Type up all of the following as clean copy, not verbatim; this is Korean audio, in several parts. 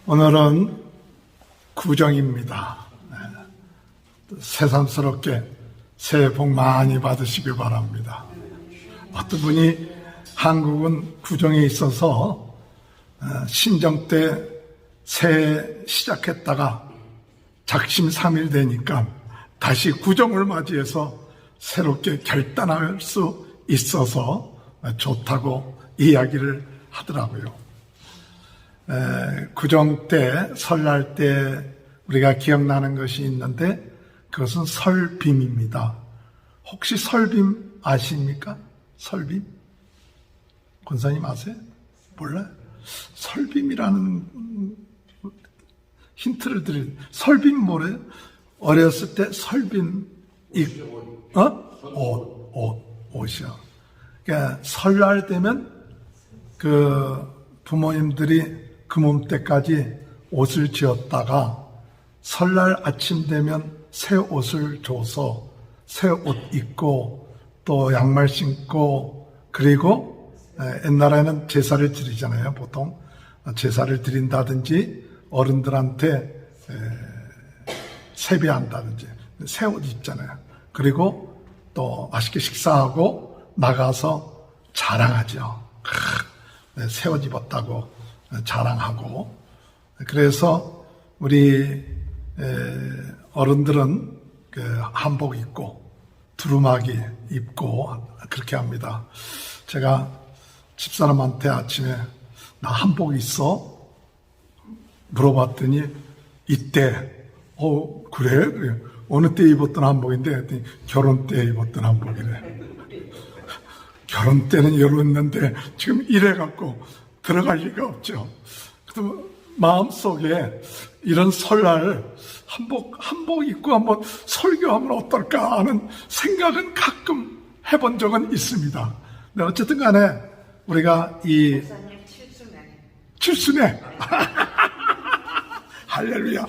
오늘은 구정입니다. 새삼스럽게 새해 복 많이 받으시길 바랍니다. 어떤 분이 한국은 구정에 있어서 신정 때 새해 시작했다가 작심 3일 되니까 다시 구정을 맞이해서 새롭게 결단할 수 있어서 좋다고 이야기를 하더라고요. 구정 때, 설날 때 우리가 기억나는 것이 있는데 그것은 설빔입니다. 혹시 설빔 아십니까? 설빔? 권사님 아세요? 몰라요? 설빔이라는 힌트를 드릴. 설빔 뭐래요? 어렸을 때 설빔 옷이요. 그러니까 설날 되면 그 부모님들이 그 몸때까지 옷을 지었다가 설날 아침 되면 새 옷을 줘서 새 옷 입고 또 양말 신고, 그리고 옛날에는 제사를 드리잖아요. 보통 제사를 드린다든지 어른들한테 세배한다든지 새 옷 입잖아요. 그리고 또 맛있게 식사하고 나가서 자랑하죠. 새 옷 입었다고 자랑하고. 그래서 우리 어른들은 한복 입고 두루마기 입고 그렇게 합니다. 제가 집사람한테 아침에 나 한복 있어? 물어봤더니 이때 그래? 어느 때 입었던 한복인데 했더니 결혼 때 입었던 한복이래. 결혼 때는 이랬는데 지금 이래갖고 들어갈 리가 없죠. 그래서 마음속에 이런 설날 한복 입고 한번 설교하면 어떨까 하는 생각은 가끔 해본 적은 있습니다. 근데 어쨌든 간에 우리가 이 칠순에 할렐루야.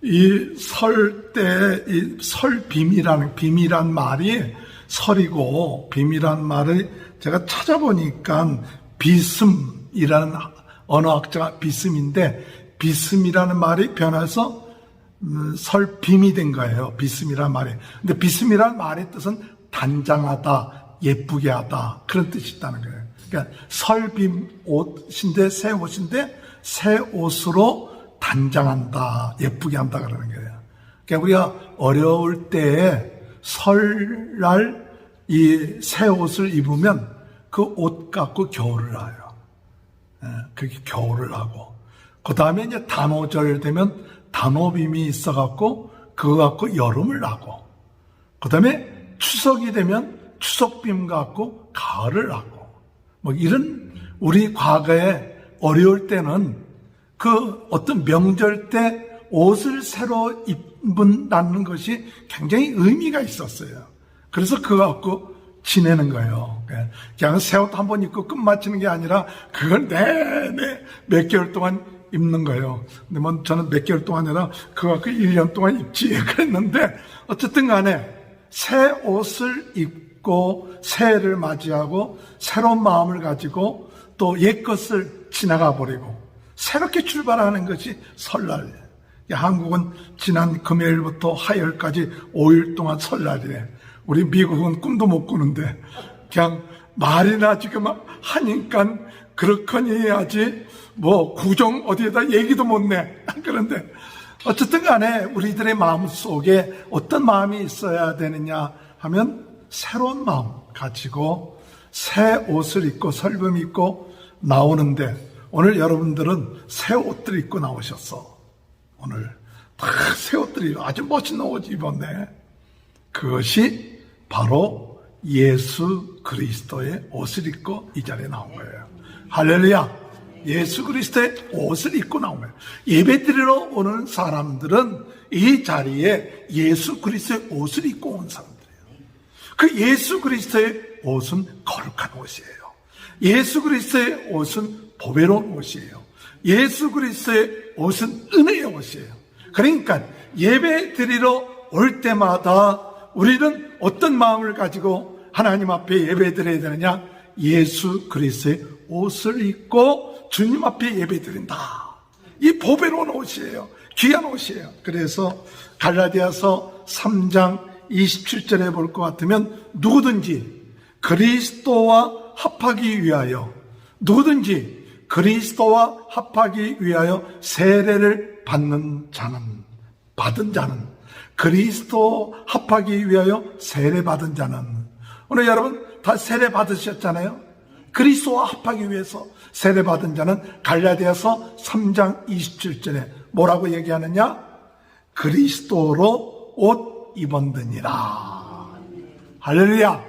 이 설 때, 이 빔이란 말이 설이고, 빔이란 말을 제가 찾아보니까 비슴이라는 언어학자가 비슴인데, 비슴이라는 말이 변해서 설빔이 된 거예요. 비슴이란 말이. 근데 비슴이란 말의 뜻은 단장하다, 예쁘게 하다, 그런 뜻이 있다는 거예요. 그러니까 설빔 옷인데, 새 옷인데, 새 옷으로 단장한다, 예쁘게 한다 그러는 거예요. 그러니까 우리가 어려울 때에 설날 이 새 옷을 입으면 그 옷 갖고 겨울을 해요. 그게 겨울을 하고. 그 다음에 이제 단오절 되면 단오빔이 있어갖고 그거 갖고 여름을 하고. 그 다음에 추석이 되면 추석빔 갖고 가을을 하고. 뭐 이런 우리 과거에 어려울 때는 그 어떤 명절 때 옷을 새로 입는다는 것이 굉장히 의미가 있었어요. 그래서 그거 갖고 지내는 거예요. 그냥 새 옷 한 번 입고 끝마치는 게 아니라 그걸 내내 몇 개월 동안 입는 거예요. 근데 뭐 저는 몇 개월 동안 아니라 그거 갖고 1년 동안 입지 그랬는데, 어쨌든 간에 새 옷을 입고 새해를 맞이하고 새로운 마음을 가지고 또 옛것을 지나가 버리고 새롭게 출발하는 것이 설날이에요. 한국은 지난 금요일부터 화요일까지 5일 동안 설날이래. 우리 미국은 꿈도 못 꾸는데 그냥 말이나 지금 하니까 그렇거니 해야지 뭐 구정 어디에다 얘기도 못 내. 그런데 어쨌든 간에 우리들의 마음속에 어떤 마음이 있어야 되느냐 하면 새로운 마음 가지고 새 옷을 입고 설빔 입고 나오는데, 오늘 여러분들은 새 옷들 입고 나오셨어. 오늘 다 새 옷들이 아주 멋진 옷 입었네. 그것이 바로 예수 그리스도의 옷을 입고 이 자리에 나온 거예요. 할렐루야. 예수 그리스도의 옷을 입고 나온 거예요. 예배드리러 오는 사람들은 이 자리에 예수 그리스도의 옷을 입고 온 사람들이에요. 그 예수 그리스도의 옷은 거룩한 옷이에요. 예수 그리스도의 옷은 보배로운 옷이에요. 예수 그리스도의 옷은 은혜의 옷이에요. 그러니까 예배 드리러 올 때마다 우리는 어떤 마음을 가지고 하나님 앞에 예배 드려야 되느냐? 예수 그리스도의 옷을 입고 주님 앞에 예배드린다. 이 보배로운 옷이에요. 귀한 옷이에요. 그래서 갈라디아서 3장 27절에 볼 것 같으면 누구든지 그리스도와 합하기 위하여 세례를 받은 자는 그리스도 합하기 위하여 세례 받은 자는, 오늘 여러분 다 세례 받으셨잖아요. 그리스도와 합하기 위해서 세례 받은 자는 갈라디아서 3장 27절에 뭐라고 얘기하느냐? 그리스도로 옷 입었느니라. 할렐루야.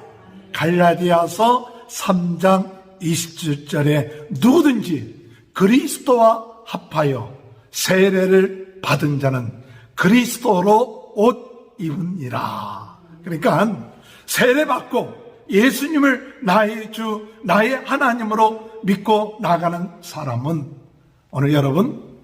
갈라디아서 3장 27절에 누구든지 그리스도와 합하여 세례를 받은 자는 그리스도로 옷 입으니라. 그러니까 세례 받고 예수님을 나의 주, 나의 하나님으로 믿고 나가는 사람은 오늘 여러분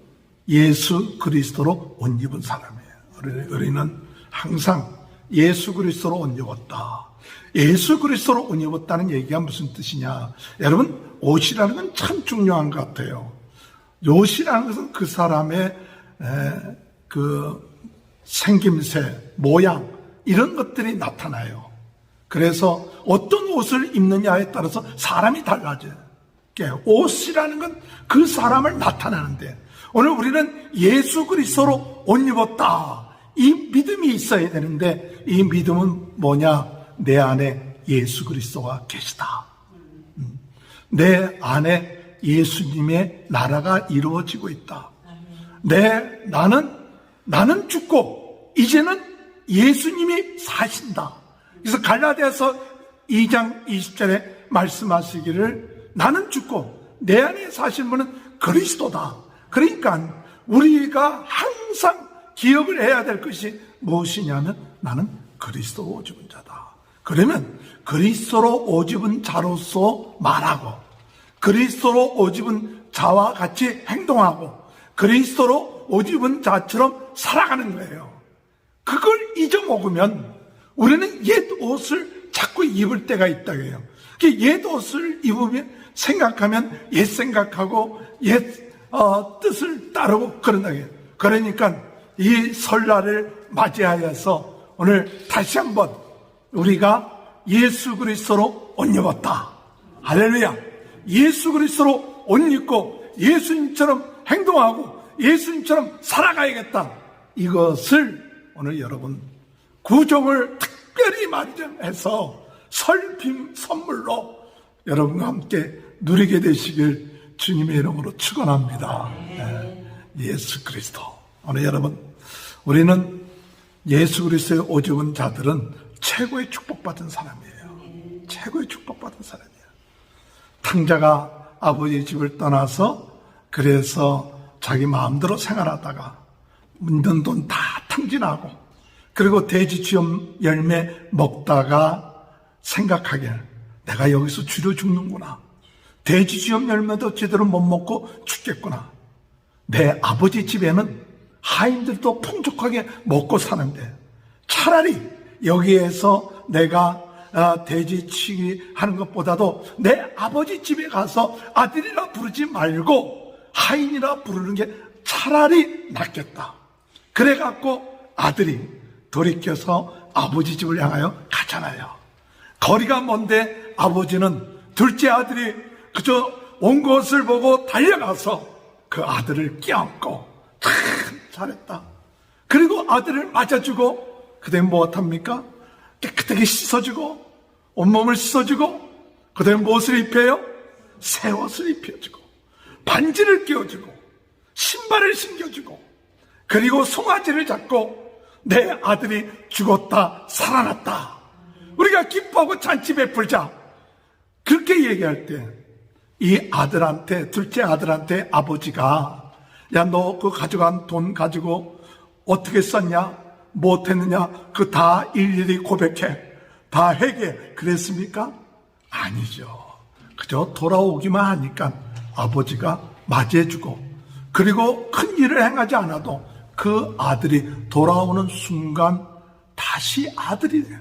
예수 그리스도로 옷 입은 사람이에요. 우리는 항상 예수 그리스도로 옷 입었다. 예수 그리스도로 옷 입었다는 얘기가 무슨 뜻이냐? 여러분, 옷이라는 건 참 중요한 것 같아요. 옷이라는 것은 그 사람의 그 생김새, 모양, 이런 것들이 나타나요. 그래서 어떤 옷을 입느냐에 따라서 사람이 달라져요. 옷이라는 건 그 사람을 나타내는데, 오늘 우리는 예수 그리스도로 옷 입었다. 이 믿음이 있어야 되는데, 이 믿음은 뭐냐? 내 안에 예수 그리스도가 계시다. 내 안에 예수님의 나라가 이루어지고 있다. 나는 죽고 이제는 예수님이 사신다. 그래서 갈라디아서 2장 20절에 말씀하시기를 나는 죽고 내 안에 사신 분은 그리스도다. 그러니까 우리가 항상 기억을 해야 될 것이 무엇이냐면 나는 그리스도로 옷 입은 자다. 그러면 그리스도로 옷 입은 자로서 말하고, 그리스도로 옷 입은 자와 같이 행동하고, 그리스도로 옷 입은 자처럼 살아가는 거예요. 그걸 잊어먹으면 우리는 옛 옷을 자꾸 입을 때가 있다고 해요. 옛 옷을 입으면 생각하면 옛 생각하고 옛 뜻을 따르고 그런다고 해요. 그러니까 이 설날을 맞이하여서 오늘 다시 한번 우리가 예수 그리스도로 옷 입었다. 할렐루야. 예수 그리스도로 옷 입고 예수님처럼 행동하고 예수님처럼 살아가야겠다. 이것을 오늘 여러분 구정을 특별히 마련해서 설빔 선물로 여러분과 함께 누리게 되시길 주님의 이름으로 축원합니다. 예수 그리스도. 오늘 여러분, 우리는 예수 그리스도의 옷 입은 자들은 최고의 축복받은 사람이에요. 최고의 축복받은 사람이에요. 탕자가 아버지 집을 떠나서 그래서 자기 마음대로 생활하다가 있는 돈 다 탕진하고, 그리고 돼지추염 열매 먹다가 생각하기에 내가 여기서 줄여 죽는구나. 돼지추염 열매도 제대로 못 먹고 죽겠구나. 내 아버지 집에는 하인들도 풍족하게 먹고 사는데 차라리 여기에서 내가 돼지치기 하는 것보다도 내 아버지 집에 가서 아들이라 부르지 말고 하인이라 부르는 게 차라리 낫겠다. 그래갖고 아들이 돌이켜서 아버지 집을 향하여 가잖아요. 거리가 먼데 아버지는 둘째 아들이 그저 온 것을 보고 달려가서 그 아들을 껴안고 참 잘했다. 그리고 아들을 맞아주고 그 다음에 무엇합니까? 깨끗하게 씻어주고 온몸을 씻어주고 그 다음에 무엇을 입혀요? 새 옷을 입혀주고 반지를 끼워주고 신발을 신겨주고 그리고 송아지를 잡고 내 아들이 죽었다 살아났다. 우리가 기뻐하고 잔치 베풀자. 그렇게 얘기할 때 이 아들한테, 둘째 아들한테 아버지가 야, 너 그 가져간 돈 가지고 어떻게 썼냐? 못했느냐? 그 다 일일이 고백해. 다 회개. 그랬습니까? 아니죠. 그저 돌아오기만 하니까 아버지가 맞이해주고, 그리고 큰 일을 행하지 않아도 그 아들이 돌아오는 순간 다시 아들이 돼요.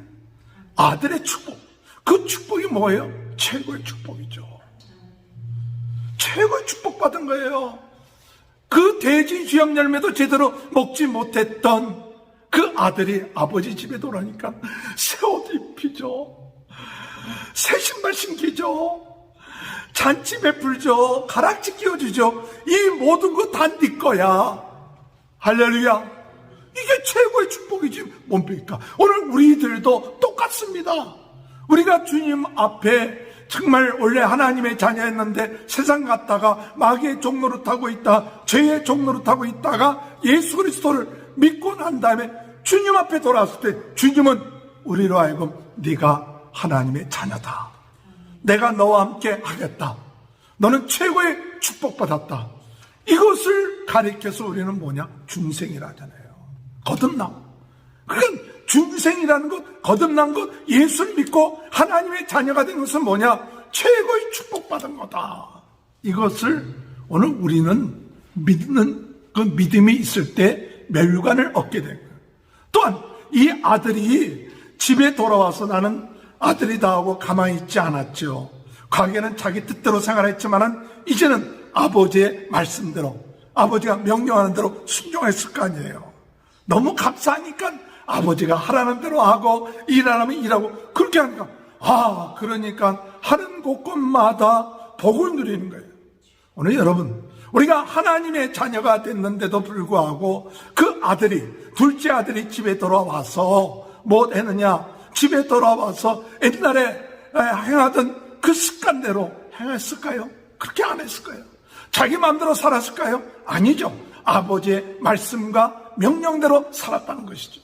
아들의 축복. 그 축복이 뭐예요? 최고의 축복이죠. 최고의 축복받은 거예요. 그 돼지 쥐염 열매도 제대로 먹지 못했던 그 아들이 아버지 집에 돌아오니까 새 옷 입히죠. 새 신발 신기죠. 잔치 베풀죠. 가락지 끼워주죠. 이 모든 거 다 네 거야. 할렐루야. 이게 최고의 축복이지 뭡니까? 오늘 우리들도 똑같습니다. 우리가 주님 앞에 정말 원래 하나님의 자녀였는데 세상 갔다가 마귀의 종로를 타고 있다, 죄의 종로를 타고 있다가 예수 그리스도를 믿고 난 다음에 주님 앞에 돌아왔을 때 주님은 우리로 하여금 네가 하나님의 자녀다. 내가 너와 함께 하겠다. 너는 최고의 축복받았다. 이것을 가리켜서 우리는 뭐냐? 중생이라잖아요. 거듭남. 그러니까 중생이라는 것, 거듭난 것, 예수를 믿고 하나님의 자녀가 된 것은 뭐냐? 최고의 축복받은 거다. 이것을 오늘 우리는 믿는 그 믿음이 있을 때 멸관을 얻게 된 거예요. 또한 이 아들이 집에 돌아와서 나는 아들이다 하고 가만히 있지 않았죠. 과거에는 자기 뜻대로 생활했지만은 이제는 아버지의 말씀대로, 아버지가 명령하는 대로 순종했을 거 아니에요. 너무 감사하니까 아버지가 하라는 대로 하고 일하라면 일하고 그렇게 하니까 그러니까 하는 곳곳마다 복을 누리는 거예요. 오늘 여러분, 우리가 하나님의 자녀가 됐는데도 불구하고 그 아들이, 둘째 아들이 집에 돌아와서 뭐 했느냐? 집에 돌아와서 옛날에 행하던 그 습관대로 행했을까요? 그렇게 안 했을 거예요. 자기 마음대로 살았을까요? 아니죠. 아버지의 말씀과 명령대로 살았다는 것이죠.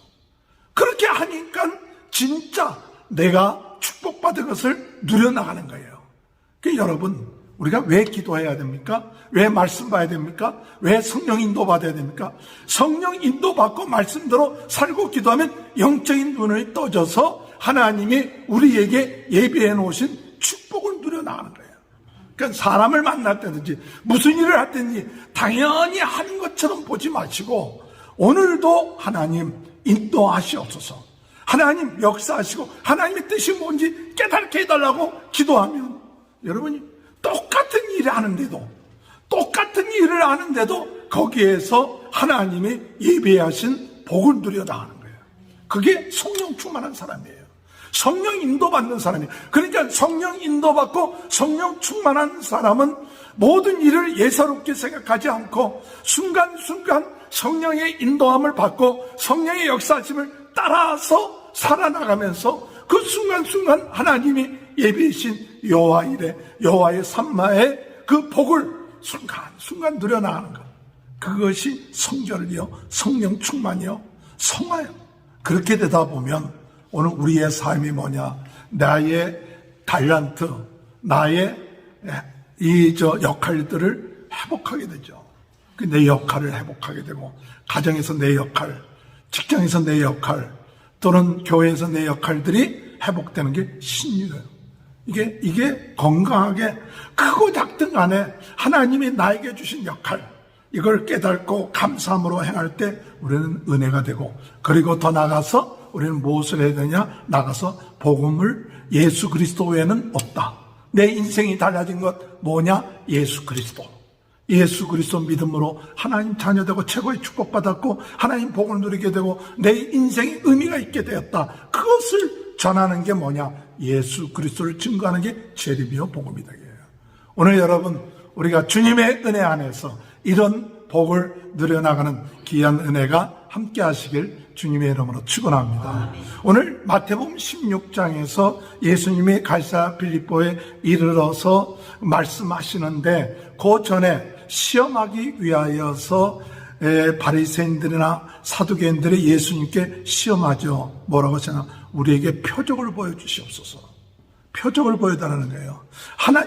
그렇게 하니까 진짜 내가 축복받은 것을 누려나가는 거예요. 그러니까 여러분, 우리가 왜 기도해야 됩니까? 왜 말씀 봐야 됩니까? 왜 성령 인도 받아야 됩니까? 성령 인도 받고 말씀대로 살고 기도하면 영적인 눈을 떠져서 하나님이 우리에게 예비해 놓으신 축복을 누려나가는 거예요. 그러니까 사람을 만날 때든지 무슨 일을 할 때든지 당연히 하는 것처럼 보지 마시고 오늘도 하나님 인도하시옵소서, 하나님 역사하시고 하나님의 뜻이 뭔지 깨닫게 해달라고 기도하면 여러분이 똑같은 일을 하는데도 거기에서 하나님이 예배하신 복을 누려나가는 거예요. 그게 성령 충만한 사람이에요. 성령 인도받는 사람이에요. 그러니까 성령 인도받고 성령 충만한 사람은 모든 일을 예사롭게 생각하지 않고 순간순간 성령의 인도함을 받고 성령의 역사심을 따라서 살아나가면서 그 순간순간 하나님이 예비하신 여호와 이레, 여호와의 삼마의 그 복을 순간순간 누려나가는 것, 그것이 성결이요, 성령 충만이요, 성화요. 그렇게 되다 보면 오늘 우리의 삶이 뭐냐? 나의 달란트, 나의 역할들을 회복하게 되죠. 내 역할을 회복하게 되고, 가정에서 내 역할, 직장에서 내 역할, 또는 교회에서 내 역할들이 회복되는 게 신유예요. 이게 건강하게 크고 작든 간에 하나님이 나에게 주신 역할, 이걸 깨닫고 감사함으로 행할 때 우리는 은혜가 되고, 그리고 더 나가서 우리는 무엇을 해야 되냐? 나가서 복음을, 예수 그리스도 외에는 없다. 내 인생이 달라진 것 뭐냐? 예수 그리스도. 예수 그리스도 믿음으로 하나님 자녀되고 최고의 축복받았고 하나님 복을 누리게 되고 내 인생에 의미가 있게 되었다. 그것을 전하는 게 뭐냐? 예수 그리스도를 증거하는 게 재림이요 복음이다. 오늘 여러분, 우리가 주님의 은혜 안에서 이런 복을 누려나가는 귀한 은혜가 함께 하시길 주님의 이름으로 축원합니다. 오늘 마태복음 16장에서 예수님이 갈사 빌립보에 이르러서 말씀하시는데 그 전에 시험하기 위하여서 바리새인들이나 사두개인들이 예수님께 시험하죠. 뭐라고 하시나? 우리에게 표적을 보여주시옵소서. 표적을 보여달라는 거예요.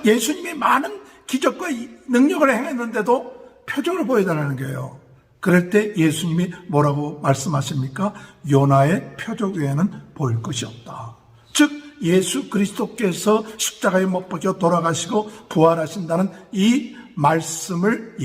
예수님이 많은 기적과 능력을 행했는데도 표적을 보여달라는 거예요. 그럴 때 예수님이 뭐라고 말씀하십니까? 요나의 표적 외에는 보일 것이 없다. 즉 예수 그리스도께서 십자가에 못 박혀 돌아가시고 부활하신다는 이 말씀을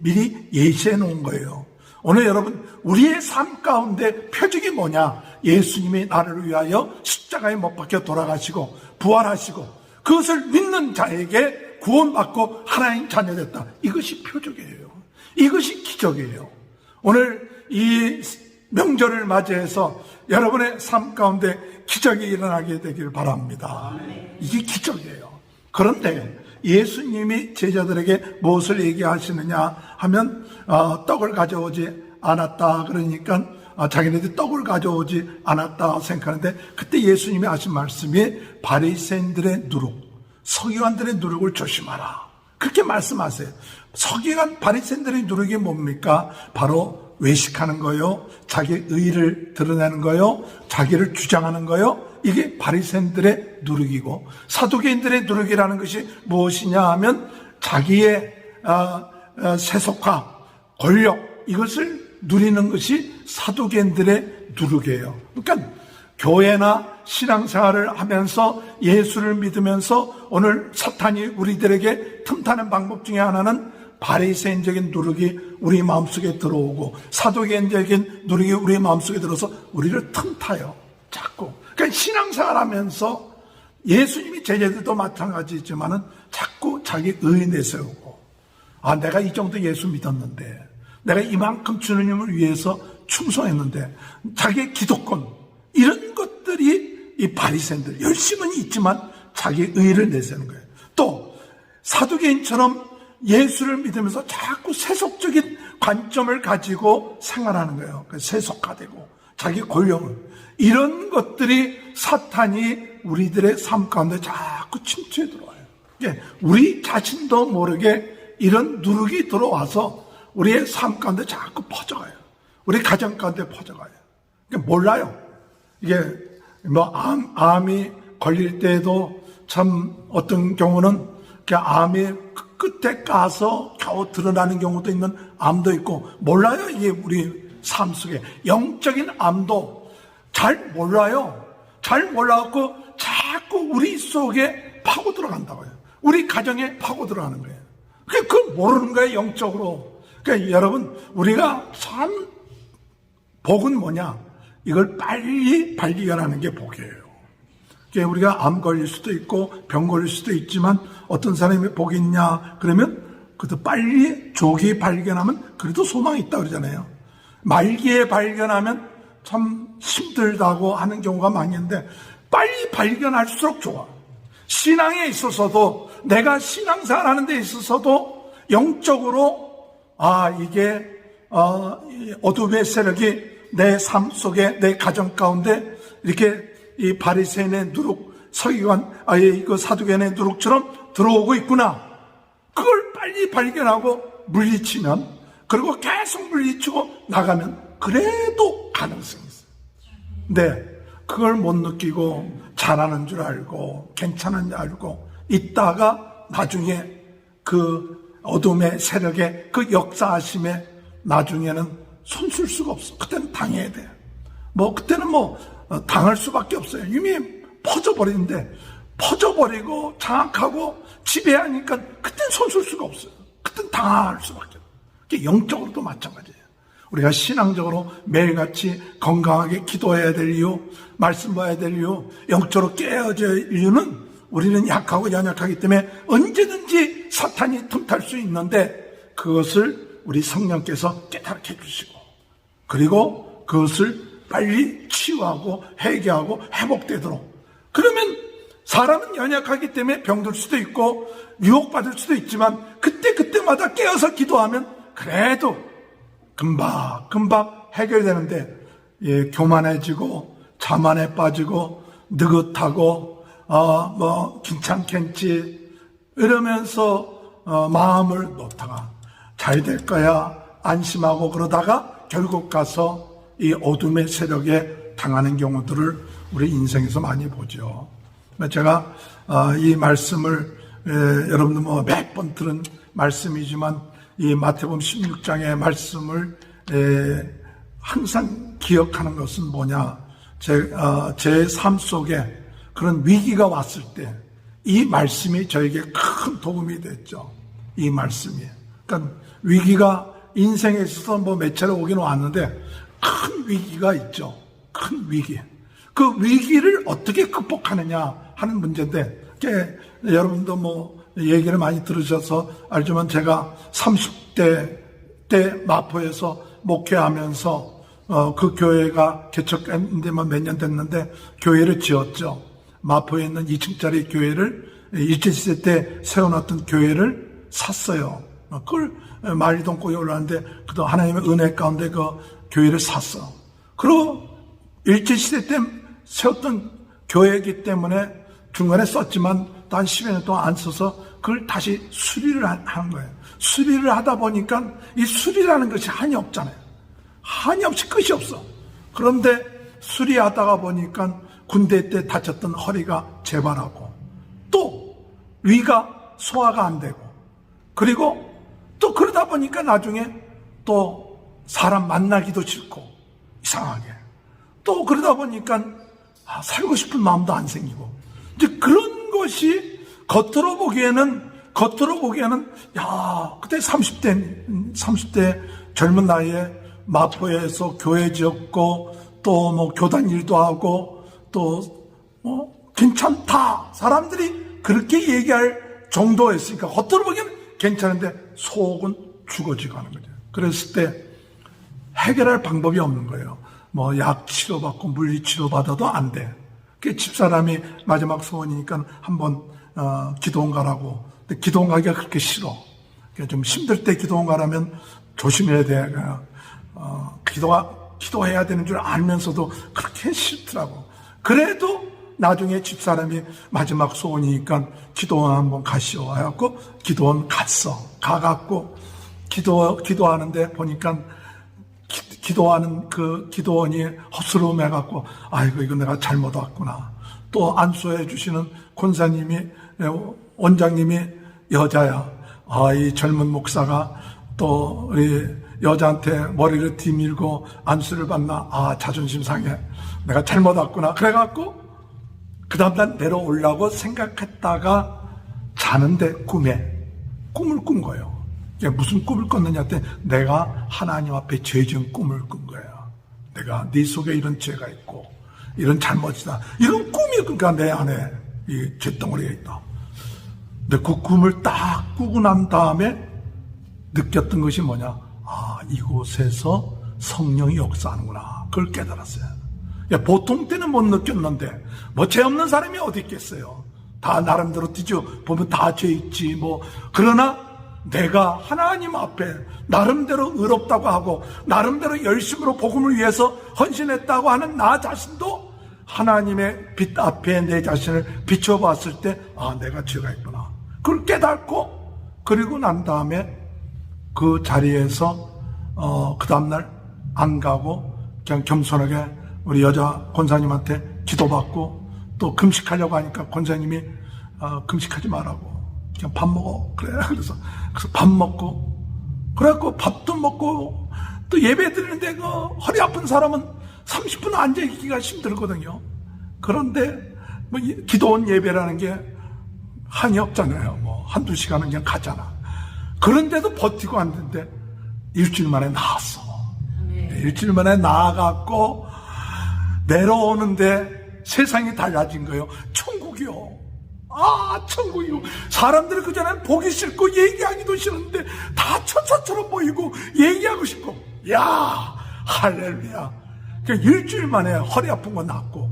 미리 예시해 놓은 거예요. 오늘 여러분, 우리의 삶 가운데 표적이 뭐냐? 예수님이 나를 위하여 십자가에 못 박혀 돌아가시고 부활하시고 그것을 믿는 자에게 구원받고 하나님 자녀 됐다. 이것이 표적이에요. 이것이 기적이에요. 오늘 이 명절을 맞이해서 여러분의 삶 가운데 기적이 일어나게 되기를 바랍니다. 이게 기적이에요. 그런데 예수님이 제자들에게 무엇을 얘기하시느냐 하면 떡을 가져오지 않았다. 그러니까 자기네들이 떡을 가져오지 않았다 생각하는데, 그때 예수님이 하신 말씀이 바리새인들의 누룩, 서기관들의 누룩을 조심하라, 그렇게 말씀하세요. 서기관 바리새인들의 누룩이 뭡니까? 바로 외식하는 거요, 자기 의의를 드러내는 거요, 자기를 주장하는 거요. 이게 바리새인들의 누룩이고, 사두개인들의 누룩이라는 것이 무엇이냐 하면 자기의 세속화, 권력, 이것을 누리는 것이 사두개인들의 누룩이에요. 그러니까 교회나 신앙생활을 하면서 예수를 믿으면서 오늘 사탄이 우리들에게 틈타는 방법 중에 하나는 바리새인적인 누룩이 우리 마음속에 들어오고, 사두개인적인 누룩이 우리 마음속에 들어서 우리를 틈타요, 자꾸. 그러니까 신앙생활 하면서 예수님이 제자들도 마찬가지지만은 자꾸 자기 의의 내세우고, 내가 이 정도 예수 믿었는데, 내가 이만큼 주님을 위해서 충성했는데, 자기의 기독권, 이런 것들이 이 바리새인들, 열심은 있지만 자기 의의를 내세우는 거예요. 또 사두개인처럼 예수를 믿으면서 자꾸 세속적인 관점을 가지고 생활하는 거예요. 세속화되고 자기 권력을, 이런 것들이 사탄이 우리들의 삶 가운데 자꾸 침투해 들어와요. 우리 자신도 모르게 이런 누룩이 들어와서 우리의 삶 가운데 자꾸 퍼져가요. 우리 가정 가운데 퍼져가요. 몰라요. 이게 암이 걸릴 때에도 참 어떤 경우는 암이 끝에 까서 겨우 드러나는 경우도 있는 암도 있고, 몰라요. 이게 우리 삶 속에 영적인 암도 잘 몰라요. 잘 몰라갖고 자꾸 우리 속에 파고 들어간다고요. 우리 가정에 파고 들어가는 거예요. 그걸 모르는 거예요, 영적으로. 그러니까 여러분, 우리가 참 복은 뭐냐? 이걸 빨리 발견하는 게 복이에요. 그러니까 우리가 암 걸릴 수도 있고 병 걸릴 수도 있지만, 어떤 사람이 복이 있냐 그러면 그래도 빨리 조기 발견하면 그래도 소망이 있다 그러잖아요. 말기에 발견하면 참 힘들다고 하는 경우가 많이 있는데, 빨리 발견할수록 좋아. 신앙에 있어서도, 내가 신앙생활 하는 데 있어서도 영적으로 이게 어둠의 세력이 내 삶 속에, 내 가정 가운데 이렇게 이 바리새인의 누룩, 서기관, 그 사두개인의 누룩처럼 들어오고 있구나. 그걸 빨리 발견하고 물리치면, 그리고 계속 물리치고 나가면 그래도 가능성이 있어요. 근데 그걸 못 느끼고 잘하는 줄 알고 괜찮은 줄 알고 있다가 나중에 그 어둠의 세력의 그 역사하심에 나중에는 손쓸 수가 없어. 그때는 당해야 돼. 그때는 당할 수밖에 없어요. 이미 퍼져버리는데, 퍼져버리고 장악하고 지배하니까 그땐 손쓸 수가 없어요. 그땐 당할 수밖에 없어요. 영적으로도 마찬가지예요. 우리가 신앙적으로 매일같이 건강하게 기도해야 될 이유, 말씀 봐야 될 이유, 영적으로 깨어질 이유는 우리는 약하고 연약하기 때문에 언제든지 사탄이 틈탈 수 있는데, 그것을 우리 성령께서 깨닫게 해주시고, 그리고 그것을 빨리 치유하고 해결하고 회복되도록. 그러면 사람은 연약하기 때문에 병들 수도 있고 유혹받을 수도 있지만, 그때마다 깨어서 기도하면 그래도 금방 해결되는데, 교만해지고 자만에 빠지고 느긋하고 괜찮겠지 이러면서 마음을 놓다가 잘 될 거야 안심하고 그러다가 결국 가서 이 어둠의 세력에 당하는 경우들을 우리 인생에서 많이 보죠. 제가 이 말씀을 여러분들 몇 번 들은 말씀이지만, 이 마태복음 16장의 말씀을 항상 기억하는 것은 뭐냐, 제 삶 속에 그런 위기가 왔을 때 이 말씀이 저에게 큰 도움이 됐죠. 이 말씀이. 그러니까 위기가 인생에 있어서 몇 차례 오긴 왔는데, 큰 위기가 있죠. 큰 위기. 그 위기를 어떻게 극복하느냐 하는 문제인데, 여러분도 얘기를 많이 들으셔서 알지만 제가 30대 때 마포에서 목회하면서 그 교회가 개척했는데만 몇 년 됐는데 교회를 지었죠. 마포에 있는 2층짜리 교회를 일제시대 때 세워놨던 교회를 샀어요. 그걸 마리동 꼭에 올라왔는데 그도 하나님의 은혜 가운데 그 교회를 샀어. 그리고 일제시대 때 세웠던 교회이기 때문에 중간에 썼지만 또 한 10여 년 동안 안 써서 그걸 다시 수리를 한 거예요. 수리를 하다 보니까 이 수리라는 것이 한이 없잖아요. 한이 없이 끝이 없어. 그런데 수리하다가 보니까 군대 때 다쳤던 허리가 재발하고 또 위가 소화가 안 되고 그리고 또 그러다 보니까 나중에 또 사람 만나기도 싫고 이상하게 또 그러다 보니까 살고 싶은 마음도 안 생기고 이제 그런 것이 겉으로 보기에는 야 그때 30대 젊은 나이에 마포에서 교회 지었고 또 뭐 교단 일도 하고 또 괜찮다 사람들이 그렇게 얘기할 정도였으니까 겉으로 보기에는 괜찮은데 속은 죽어지고 하는 거죠. 그랬을 때 해결할 방법이 없는 거예요. 뭐 약 치료받고 물리 치료받아도 안 돼. 그 집사람이 마지막 소원이니까 한번 기도원 가라고. 근데 기도원 가기가 그렇게 싫어. 좀 힘들 때 기도원 가라면 조심해야 돼. 기도해야 되는 줄 알면서도 그렇게 싫더라고. 그래도 나중에 집사람이 마지막 소원이니까 기도원 한번 가시오 해갖고 기도원 갔어. 가갖고 기도하는데 보니까 기도하는 그 기도원이 헛스러움해갖고 아이고 이거 내가 잘못 왔구나. 또 안수해 주시는 권사님이 원장님이 여자야. 이 젊은 목사가 또 우리 여자한테 머리를 뒤밀고 안수를 받나. 자존심 상해. 내가 잘못 왔구나. 그래갖고 그 다음날 내려오려고 생각했다가 자는데 꿈을 꾼 거예요. 무슨 꿈을 꿨느냐 했더니 내가 하나님 앞에 죄 지은 꿈을 꾼 거예요. 내가 네 속에 이런 죄가 있고 이런 잘못이다. 이런 꿈이 그러니까 내 안에 이 죄덩어리가 있다. 근데 그 꿈을 딱 꾸고 난 다음에 느꼈던 것이 뭐냐. 이곳에서 성령이 역사하는구나. 그걸 깨달았어요. 보통 때는 못 느꼈는데 뭐 죄 없는 사람이 어디 있겠어요. 다 나름대로 뒤져 보면 다 죄 있지 뭐. 그러나 내가 하나님 앞에 나름대로 의롭다고 하고 나름대로 열심으로 복음을 위해서 헌신했다고 하는 나 자신도 하나님의 빛 앞에 내 자신을 비춰봤을 때 내가 죄가 있구나. 그걸 깨닫고 그리고 난 다음에 그 자리에서 그 다음날 안 가고 그냥 겸손하게 우리 여자 권사님한테 기도받고 또 금식하려고 하니까 권사님이 금식하지 말라고 그냥 밥 먹어. 그래서 밥 먹고 그래갖고 밥도 먹고 또 예배 드리는데 그 허리 아픈 사람은 30분 앉아있기가 힘들거든요. 그런데 뭐 기도원 예배라는 게 한이 없잖아요. 뭐 한두 시간은 그냥 가잖아. 그런데도 버티고 앉는데 일주일 만에 나왔어. 일주일 만에 나아갖고 내려오는데 세상이 달라진 거예요. 천국이요. 천국이요. 사람들이 그전엔 보기 싫고 얘기하기도 싫은데 다 천사처럼 보이고 얘기하고 싶고. 야, 할렐루야. 그러니까 일주일 만에 허리 아픈 거 낫고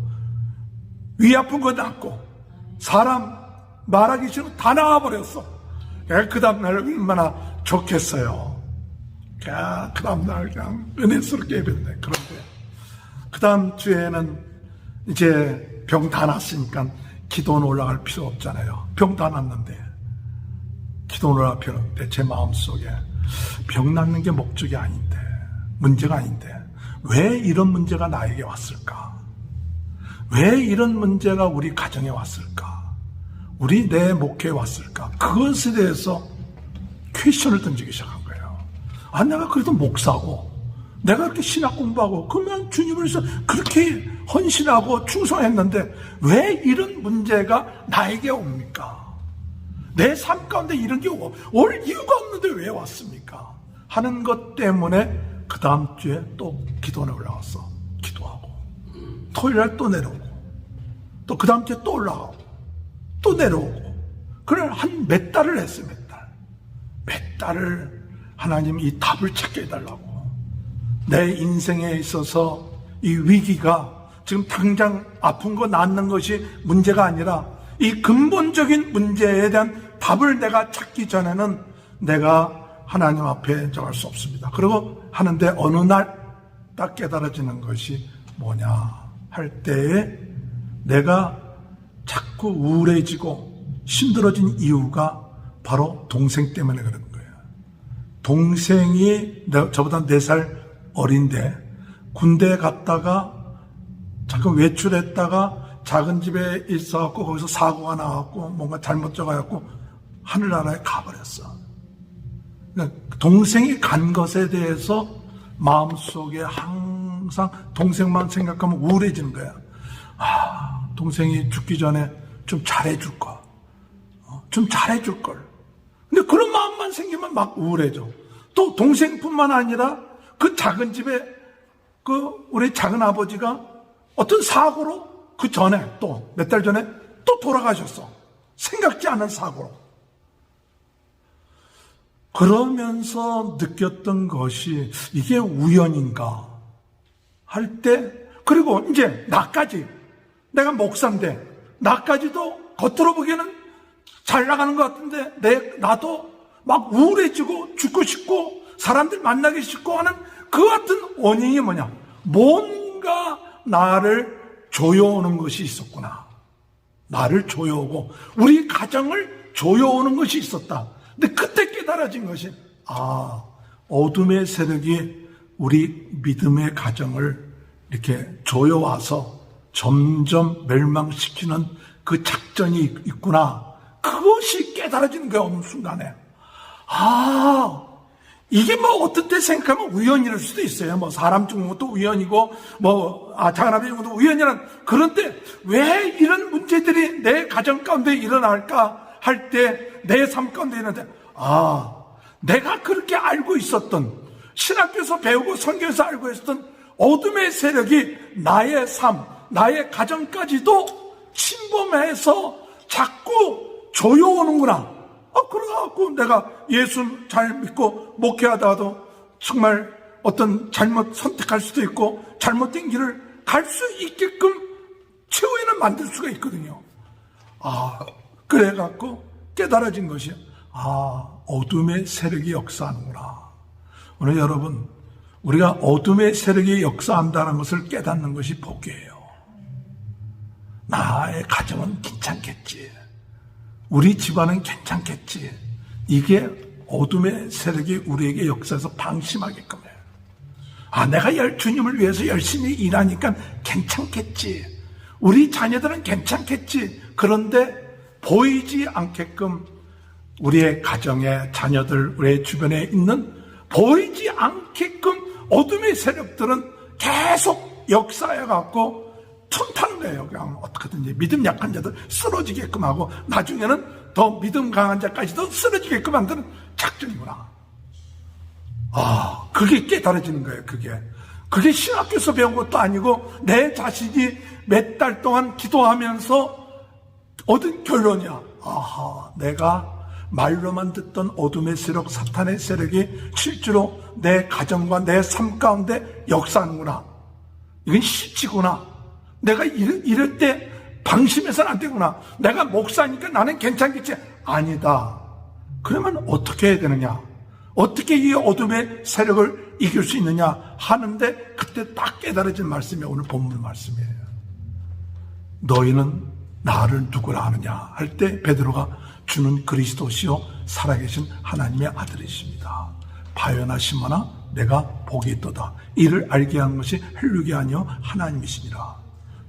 위 아픈 거 낫고 사람 말하기 싫으면 다 나와버렸어. 그 다음날 얼마나 좋겠어요. 그 다음날 그냥 은혜스럽게 예배했네. 그런데 그 다음 주에는 이제 병 다 났으니까 기도는 올라갈 필요 없잖아요. 병 다 났는데 기도는 올라갈 필요 없는데 제 마음속에 병 낫는 게 목적이 아닌데 문제가 아닌데 왜 이런 문제가 나에게 왔을까? 왜 이런 문제가 우리 가정에 왔을까? 우리 내 목회에 왔을까? 그것에 대해서 퀘스천을 던지기 시작한 거예요. 내가 그래도 목사고 내가 그렇게 신학 공부하고 그러면 주님을 위해서 그렇게 헌신하고 충성했는데 왜 이런 문제가 나에게 옵니까? 내 삶 가운데 이런 게 올 이유가 없는데 왜 왔습니까? 하는 것 때문에 그 다음 주에 또 기도원에 올라갔어. 기도하고 토요일날 또 내려오고 또 그 다음 주에 또 올라가고 또 내려오고 그걸 한 몇 달을 했어요. 몇 달을 하나님 이 답을 찾게 해달라고. 내 인생에 있어서 이 위기가 지금 당장 아픈 거 낫는 것이 문제가 아니라 이 근본적인 문제에 대한 답을 내가 찾기 전에는 내가 하나님 앞에 저갈 수 없습니다. 그리고 하는데 어느 날 딱 깨달아지는 것이 뭐냐 할 때에 내가 자꾸 우울해지고 힘들어진 이유가 바로 동생 때문에 그런 거예요. 동생이 저보다 4살 어린데 군대에 갔다가 잠깐 외출했다가 작은 집에 있어갖고 거기서 사고가 나갖고 뭔가 잘못 져가갖고 하늘나라에 가버렸어. 그러니까 동생이 간 것에 대해서 마음속에 항상 동생만 생각하면 우울해지는 거야. 동생이 죽기 전에 좀 잘해줄 걸. 좀 잘해줄 걸. 근데 그런 마음만 생기면 막 우울해져. 또 동생뿐만 아니라 그 작은 집에 우리 작은 아버지가 어떤 사고로 그 전에 또 몇 달 전에 또 돌아가셨어. 생각지 않은 사고로. 그러면서 느꼈던 것이 이게 우연인가 할 때, 그리고 이제 나까지, 내가 목사인데 나까지도 겉으로 보기에는 잘 나가는 것 같은데 나도 막 우울해지고 죽고 싶고 사람들 만나기 싫고 하는 그 같은 원인이 뭐냐, 뭔가 나를 조여오는 것이 있었구나. 나를 조여오고 우리 가정을 조여오는 것이 있었다. 근데 그때 깨달아진 것이 어둠의 세력이 우리 믿음의 가정을 이렇게 조여와서 점점 멸망시키는 그 작전이 있구나. 그것이 깨달아지는 거야. 어느 순간에 이게 뭐 어떤 때 생각하면 우연일 수도 있어요. 뭐 사람 죽는 것도 우연이고 장아버지 죽는 것도 우연이란. 그런데 왜 이런 문제들이 내 가정 가운데 일어날까 할 때 내 삶 가운데 일어날 때 내가 그렇게 알고 있었던, 신학교에서 배우고 성경에서 알고 있었던 어둠의 세력이 나의 삶, 나의 가정까지도 침범해서 자꾸 조여오는구나. 그래갖고 내가 예수 잘 믿고 목회하다가도 정말 어떤 잘못 선택할 수도 있고 잘못된 길을 갈 수 있게끔 최후에는 만들 수가 있거든요. 그래갖고 깨달아진 것이 어둠의 세력이 역사하는구나. 오늘 여러분, 우리가 어둠의 세력이 역사한다는 것을 깨닫는 것이 복이에요. 나의 가정은 괜찮겠지, 우리 집안은 괜찮겠지. 이게 어둠의 세력이 우리에게 역사해서 방심하게끔 해요. 내가 주님을 위해서 열심히 일하니까 괜찮겠지, 우리 자녀들은 괜찮겠지. 그런데 보이지 않게끔 우리의 가정의 자녀들, 우리의 주변에 있는 보이지 않게끔 어둠의 세력들은 계속 역사해갖고 틈타는 거예요. 그냥 어떻게든지 믿음 약한 자들 쓰러지게끔 하고 나중에는 더 믿음 강한 자까지도 쓰러지게끔 만드는 작전이구나. 그게 깨달아지는 거예요. 그게 신학교에서 배운 것도 아니고 내 자신이 몇 달 동안 기도하면서 얻은 결론이야. 내가 말로만 듣던 어둠의 세력, 사탄의 세력이 실제로 내 가정과 내 삶 가운데 역사하는구나. 이건 실치구나. 내가 이럴 때 방심해서는 안 되구나. 내가 목사니까 나는 괜찮겠지. 아니다. 그러면 어떻게 해야 되느냐? 어떻게 이 어둠의 세력을 이길 수 있느냐 하는데, 그때 딱 깨달아진 말씀이 오늘 본문 말씀이에요. 너희는 나를 누구라 하느냐 할 때 베드로가 주는 그리스도시요 살아계신 하나님의 아들이십니다. 바요나 시모나 내가 복이 있도다. 이를 알게 한 것이 헬육이 아니요 하나님이시니라.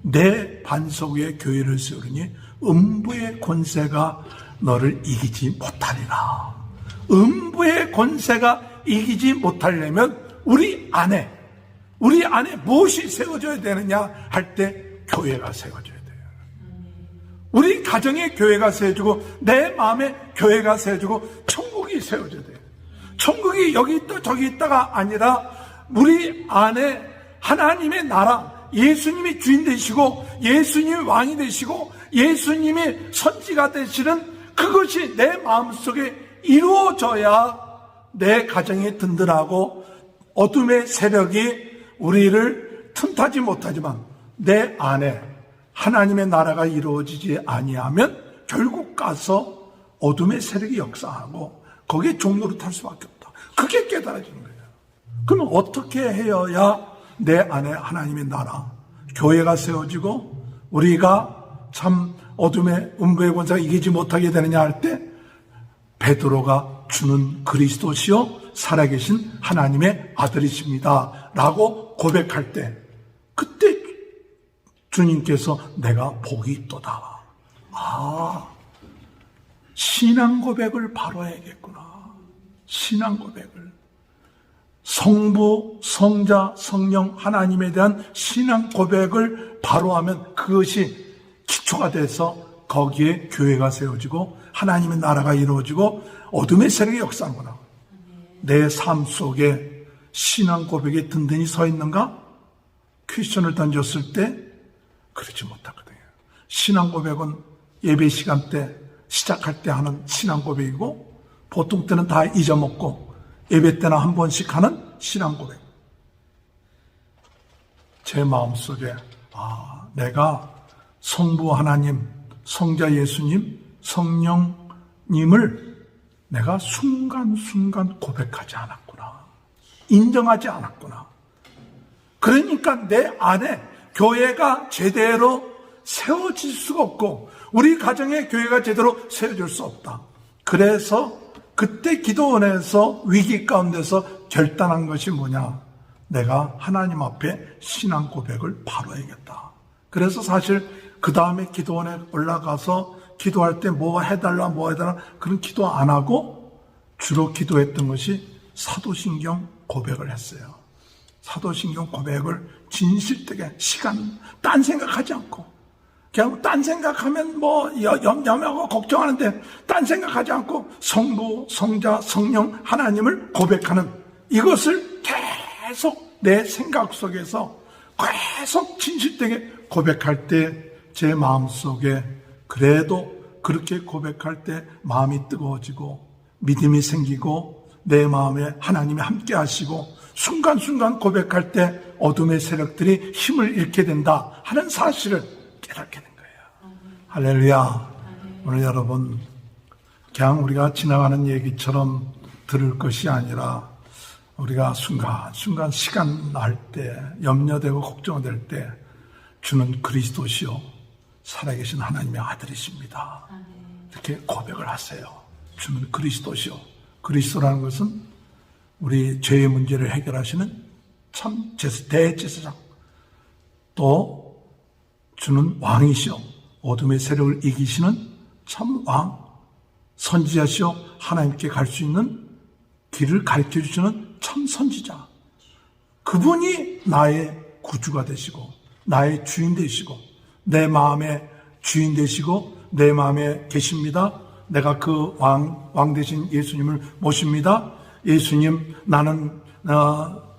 내 반석 위에 교회를 세우리니 음부의 권세가 너를 이기지 못하리라. 음부의 권세가 이기지 못하려면 우리 안에 무엇이 세워져야 되느냐 할 때 교회가 세워져야 돼요. 우리 가정에 교회가 세워지고 내 마음에 교회가 세워지고 천국이 세워져야 돼요. 천국이 여기 있다 저기 있다가 아니라 우리 안에 하나님의 나라, 예수님이 주인 되시고 예수님이 왕이 되시고 예수님이 선지가 되시는 그것이 내 마음속에 이루어져야 내 가정이 든든하고 어둠의 세력이 우리를 틈타지 못하지만 내 안에 하나님의 나라가 이루어지지 아니하면 결국 가서 어둠의 세력이 역사하고 거기에 종로를 탈 수밖에 없다. 그게 깨달아지는 거예요. 그러면 어떻게 해야 내 안에 하나님의 나라, 교회가 세워지고 우리가 참 어둠의 음부의 권세가 이기지 못하게 되느냐 할 때 베드로가 주는 그리스도시요 살아계신 하나님의 아들이십니다 라고 고백할 때 그때 주님께서 내가 복이 있도다. 신앙 고백을 바로 해야겠구나. 신앙 고백을. 성부, 성자, 성령 하나님에 대한 신앙 고백을 바로 하면 그것이 기초가 돼서 거기에 교회가 세워지고 하나님의 나라가 이루어지고 어둠의 세력이 역사하는구나. 내 삶 속에 신앙 고백에 든든히 서 있는가? 퀴스천을 던졌을 때 그렇지 못하거든요. 신앙 고백은 예배 시간 때 시작할 때 하는 신앙 고백이고 보통 때는 다 잊어먹고 예배 때나 한 번씩 하는 신앙 고백. 제 마음속에 내가 성부 하나님, 성자 예수님, 성령님을 내가 순간순간 고백하지 않았구나. 인정하지 않았구나. 그러니까 내 안에 교회가 제대로 세워질 수가 없고 우리 가정의 교회가 제대로 세워질 수 없다. 그래서 그때 기도원에서 위기 가운데서 결단한 것이 뭐냐? 내가 하나님 앞에 신앙 고백을 바로 해야겠다. 그래서 사실 그 다음에 기도원에 올라가서 기도할 때 뭐 해달라 그런 기도 안 하고 주로 기도했던 것이 사도신경 고백을 했어요. 사도신경 고백을 진실되게 시간 딴 생각하지 않고 그냥 딴 생각하면 염려하고 걱정하는데 딴 생각하지 않고 성부, 성자, 성령 하나님을 고백하는 이것을 계속 내 생각 속에서 계속 진실되게 고백할 때 제 마음속에 그래도 그렇게 고백할 때 마음이 뜨거워지고 믿음이 생기고 내 마음에 하나님이 함께 하시고 순간순간 고백할 때 어둠의 세력들이 힘을 잃게 된다 하는 사실을 깨닫게 된 거예요. 할렐루야. 오늘 여러분 그냥 우리가 지나가는 얘기처럼 들을 것이 아니라 우리가 순간순간 시간 날 때 염려되고 걱정될 때 주는 그리스도시요 살아계신 하나님의 아들이십니다. 이렇게 고백을 하세요. 주는 그리스도시요. 그리스도라는 것은 우리 죄의 문제를 해결하시는 참 대제사장, 또 주는 왕이시요 어둠의 세력을 이기시는 참 왕, 선지자시요 하나님께 갈 수 있는 길을 가르쳐 주시는 참 선지자. 그분이 나의 구주가 되시고 나의 주인 되시고 내 마음의 주인 되시고 내 마음에 계십니다. 내가 그 왕 되신 예수님을 모십니다. 예수님, 나는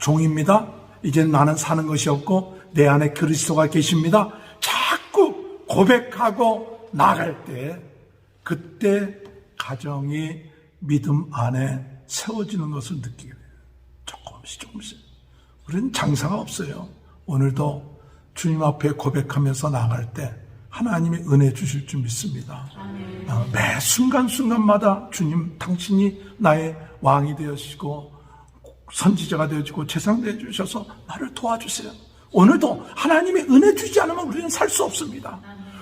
종입니다. 이제 나는 사는 것이 없고 내 안에 그리스도가 계십니다. 자꾸 고백하고 나갈 때 그때 가정이 믿음 안에 세워지는 것을 느끼게 돼요. 조금씩. 우리는 장사가 없어요. 오늘도 주님 앞에 고백하면서 나갈 때 하나님의 은혜 주실 줄 믿습니다. 매 순간순간마다 주님 당신이 나의 왕이 되어주시고 선지자가 되어주고 재상 되어주셔서 나를 도와주세요. 오늘도 하나님의 은혜 주지 않으면 우리는 살 수 없습니다.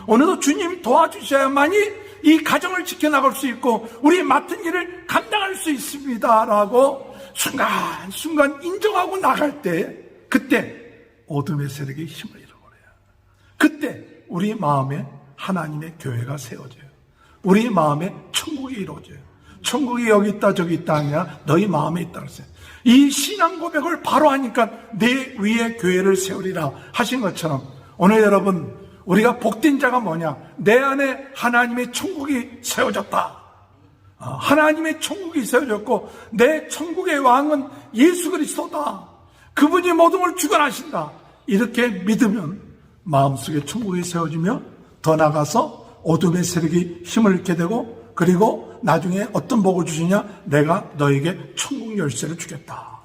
오늘도 주님 도와주셔야만이 이 가정을 지켜나갈 수 있고 우리 맡은 일을 감당할 수 있습니다 라고 순간순간 인정하고 나갈 때 그때 어둠의 세력의 힘을 잃어버려요. 그때 우리 마음에 하나님의 교회가 세워져요. 우리 마음에 천국이 이루어져요. 천국이 여기 있다 저기 있다 아니라 너희 마음에 있다 그랬어요. 이 신앙 고백을 바로 하니까 내 위에 교회를 세우리라 하신 것처럼 오늘 여러분 우리가 복된 자가 뭐냐? 내 안에 하나님의 천국이 세워졌다. 하나님의 천국이 세워졌고 내 천국의 왕은 예수 그리스도다. 그분이 모든 걸 주관하신다. 이렇게 믿으면 마음속에 천국이 세워지며 더 나아가서 어둠의 세력이 힘을 잃게 되고 그리고 나중에 어떤 복을 주시냐? 내가 너에게 천국 열쇠를 주겠다.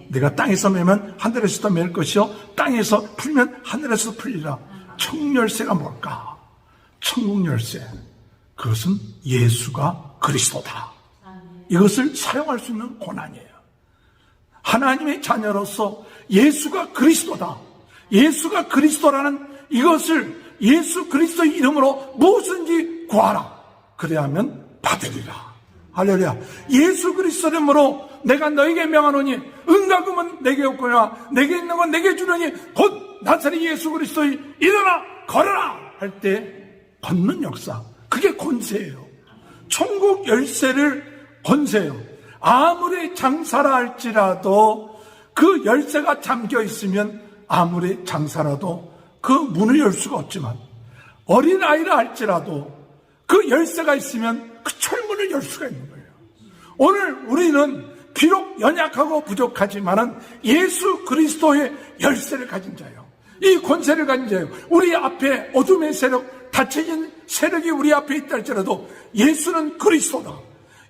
내가 땅에서 매면 하늘에서도 맬 것이요 땅에서 풀면 하늘에서 풀리라. 천국 열쇠가 뭘까? 천국 열쇠, 그것은 예수가 그리스도다. 이것을 사용할 수 있는 고난이에요. 하나님의 자녀로서 예수가 그리스도다. 예수가 그리스도라는 이것을 예수 그리스도의 이름으로 무엇인지 구하라. 그래야면 받으리라. 할렐루야. 예수 그리스도 이름으로 내가 너에게 명하노니 은과 금은 내게 없거니와 내게 있는 건 내게 주려니 곧 나사렛 예수 그리스도의 일어나 걸어라 할 때 걷는 역사, 그게 권세예요. 천국 열쇠를 권세예요. 아무리 장사라 할지라도 그 열쇠가 잠겨 있으면 아무리 장사라도 그 문을 열 수가 없지만, 어린아이라 할지라도 그 열쇠가 있으면 그 철문을 열 수가 있는 거예요. 오늘 우리는 비록 연약하고 부족하지만은 예수 그리스도의 열쇠를 가진 자예요. 이 권세를 가진 자예요. 우리 앞에 어둠의 세력, 닫혀진 세력이 우리 앞에 있다 할지라도 예수는 그리스도다.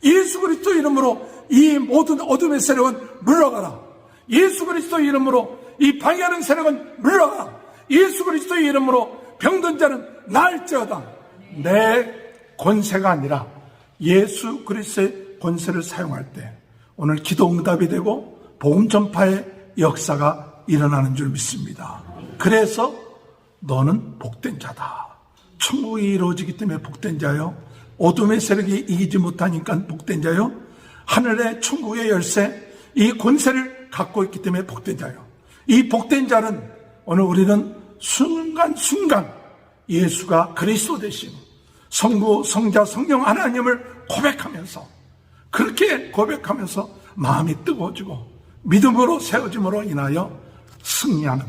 예수 그리스도 이름으로 이 모든 어둠의 세력은 물러가라. 예수 그리스도 이름으로 이 방해하는 세력은 물러가라. 예수 그리스도의 이름으로 병든 자는 나을지어다. 내 권세가 아니라 예수 그리스도의 권세를 사용할 때 오늘 기도 응답이 되고 복음 전파의 역사가 일어나는 줄 믿습니다. 그래서 너는 복된 자다. 천국이 이루어지기 때문에 복된 자요. 어둠의 세력이 이기지 못하니까 복된 자요. 하늘의 천국의 열쇠, 이 권세를 갖고 있기 때문에 복된 자요. 이 복된 자는 오늘 우리는 순간순간 예수가 그리스도 되신 성부, 성자, 성령 하나님을 고백하면서, 그렇게 고백하면서 마음이 뜨거워지고 믿음으로 세워짐으로 인하여 승리하는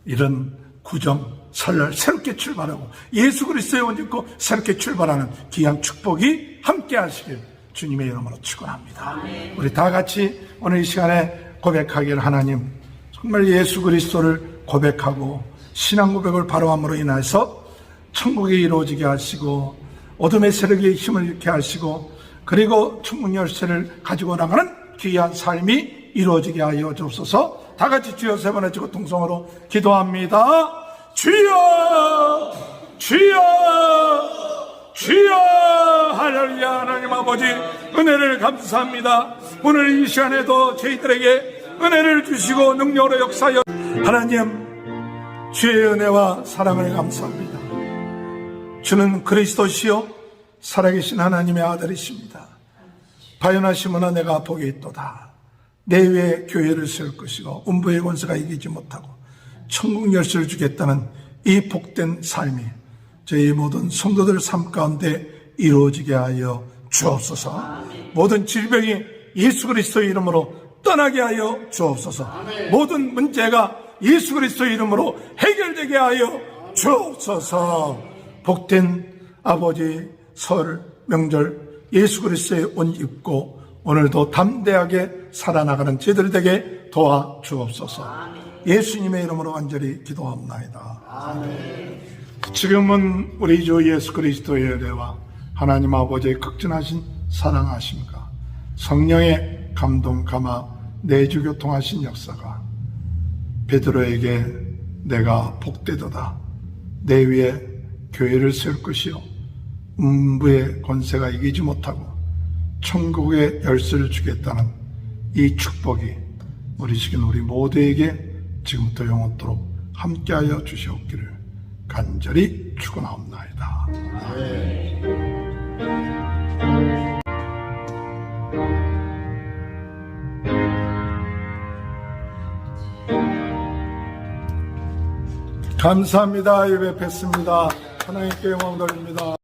이런 구정, 설날 새롭게 출발하고 예수 그리스도의 옷 입고 새롭게 출발하는 귀한 축복이 함께 하시길 주님의 이름으로 축원합니다. 우리 다 같이 오늘 이 시간에 고백하길, 하나님 정말 예수 그리스도를 고백하고 신앙 고백을 바로 함으로 인해서 천국이 이루어지게 하시고 어둠의 세력의 힘을 잃게 하시고 그리고 천국 열쇠를 가지고 나가는 귀한 삶이 이루어지게 하여 주옵소서. 다 같이 주여 세 번 외치고 통성으로 기도합니다. 주여, 주여, 주여. 할렐루야. 하나님 아버지 은혜를 감사합니다. 오늘 이 시간에도 저희들에게 은혜를 주시고 능력으로 역사하여 하나님 주의 은혜와 사랑을 감사합니다. 주는 그리스도시요 살아계신 하나님의 아들이십니다. 바요나시므나 내가 복이 있도다. 내 위에 교회를 세울 것이고 음부의 권세가 이기지 못하고 천국 열쇠를 주겠다는 이 복된 삶이 저희 모든 성도들 삶 가운데 이루어지게 하여 주옵소서. 모든 질병이 예수 그리스도의 이름으로 떠나게 하여 주옵소서. 모든 문제가 예수 그리스도의 이름으로 해결되게 하여 주옵소서. 복된 아버지 설 명절 예수 그리스도의 옷 입고 오늘도 담대하게 살아나가는 저희들 되게 도와 주옵소서. 예수님의 이름으로 간절히 기도합나이다. 아멘. 지금은 우리 주 예수 그리스도의 은혜와 하나님 아버지의 극진하신 사랑하심과 성령의 감동 감화 내주 교통하신 역사가 베드로에게 내가 복되도다. 내 위에 교회를 세울 것이요 음부의 권세가 이기지 못하고 천국의 열쇠를 주겠다는 이 축복이 우리 지금 우리 모두에게 지금부터 영원토록 함께하여 주시옵기를 간절히 축원하옵나이다. 감사합니다. 예배 뵙습니다. 하나님께 영광 돌립니다.